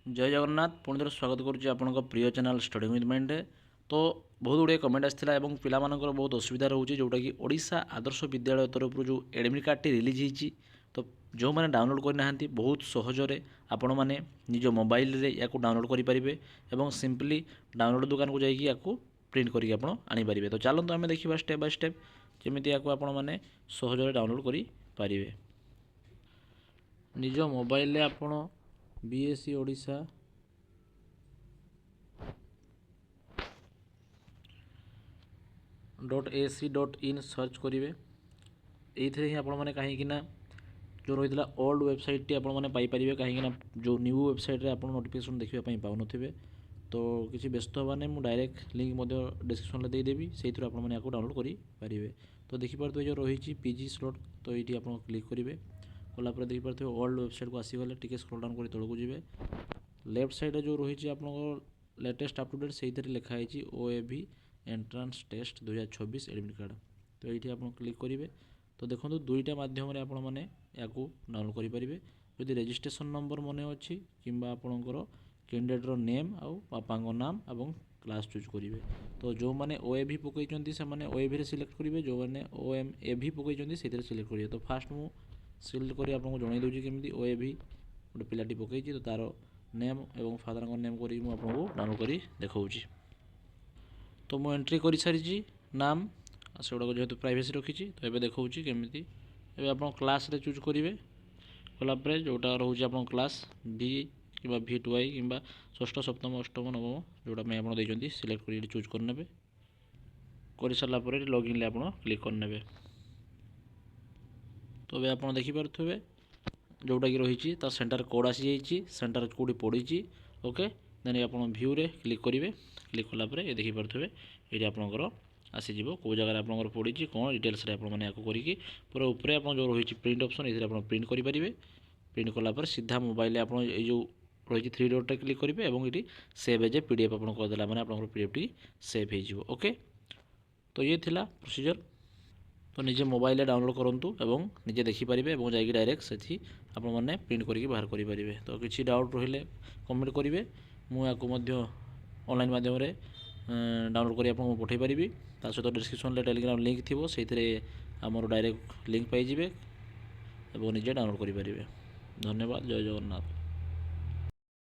जय जगन्नाथ पुणी थोड़े स्वागत करुच्ची आपण प्रिय चैनल स्टडी विथ माइंड तो बहुत गुड़े कमेंट आसाला और पिला बहुत असुविधा रोचे जोटा कि ओडिशा आदर्श विद्यालय तरफ जो एडमिट कार्ड टी रिलीज होती तो जो मैंने डाउनलोड करना बहुत सहजरे आपण मैंने निज मोबाइल रे या डाउनलोड करेंगे और सिंपली डाउनलोड दुकान को जाकि या प्रिंट करके आप आनीपारे। तो चलते आम देखा स्टेप बाय स्टेप जमी या मैंने सहजरे डाउनलोड करेंगे। निज मोबाइल आपण बीएससी ओडिशा .ac.in सर्च करेंगे। ये आपण मैंने कहीं जो रही है ओल्ड वेबसाइट टी आपण मैंने पाइपर कहीं जो न्यू वेबसाइट रे आप नोटिफिकेशन देखा पाऊन तो किसी व्यस्त हवा नहीं मुझे डायरेक्ट लिंक डिस्क्रिप्शन में देदेवी से आपने डाउनलोड करेंगे। तो देखिपे जो रही पीजी स्लॉट तो ये आप क्लिक करेंगे कलापर देखिपे ओल्ड वेबसाइट को आसीगले टी स्क्रॉल डाउन कर तौक जी लेफ्ट साइड जो रही आप लेटेस्ट अपटुडेट से लिखाई OAV entrance test 2024 admit card. तो ये आप क्लिक करेंगे तो देखो दुईटा मध्यम आपने डाउनलोड करेंगे। जदि रजिस्ट्रेशन नंबर मन अच्छी कि आपणकर कैंडिडेटर नेम आउ बापा नाम और क्लास चूज करेंगे। तो जो मैंने OAV पकई से OAV सिलेक्ट करेंगे, जो मैंने OMAV पकई से सिलेक्ट करेंगे। तो फास्ट मु सिलेक्ट कर आपको जन दूसरी केमी OAV गोटे पिलाटी पकई तो तार नेम और फादर नेम कर आपको डाउनलोड कर देखा। तो मु एंट्री कर सारी नाम से गुड़ाक जेहतु प्राइवेसी रखी तो ये देखा केमी आप क्लास रे चूज करेंगे कलापर जोटा रोचे आप क्लास V कि V2I कि षष्ठ सप्तम अष्टम नवम जोटा मैं आप सिलेक्ट कर चूज करने कर सारापर लॉगिन आप क्लिक करने। तो ये आप देखिपे जोटा कि रही सेंटर कोड आसी जाइए सेंटर कौटी पड़ी ओके देन आप भ्यू रे क्लिक करेंगे। क्लिक कलापर ये देखिपे ये आपंकर आसीज कौ जगह आप पड़ी कौन डिटेल्स मैंने करके पूरा ऊपर आप जो रही प्रिंट ऑप्शन ये प्रिंट करेंगे। प्रिंट कलापर सीधा मोबाइल आप जो रही 3 डॉट क्लिक करेंगे और ये सेव एज ए PDF आप करदेला मैंने आप PDF टी सेव हो ओके। तो ये थिला प्रोसीजर। तो निजे मोबाइल डाउनलोड करूँ और निजे देखिपारे और जाकि डायरेक्ट से आपने प्रिंट करके बाहर करेंगे। तो किसी डाउट रही कमेंट करेंगे मुझे ऑनलाइन माध्यम डाउनलोड कर आपको पठे पारि ता सहित डिस्क्रिप्शन टेलीग्राम लिंक थी से आमर डायरेक्ट लिंक पाइबे और निजे डाउनलोड करेंगे। धन्यवाद। जय जगन्नाथ।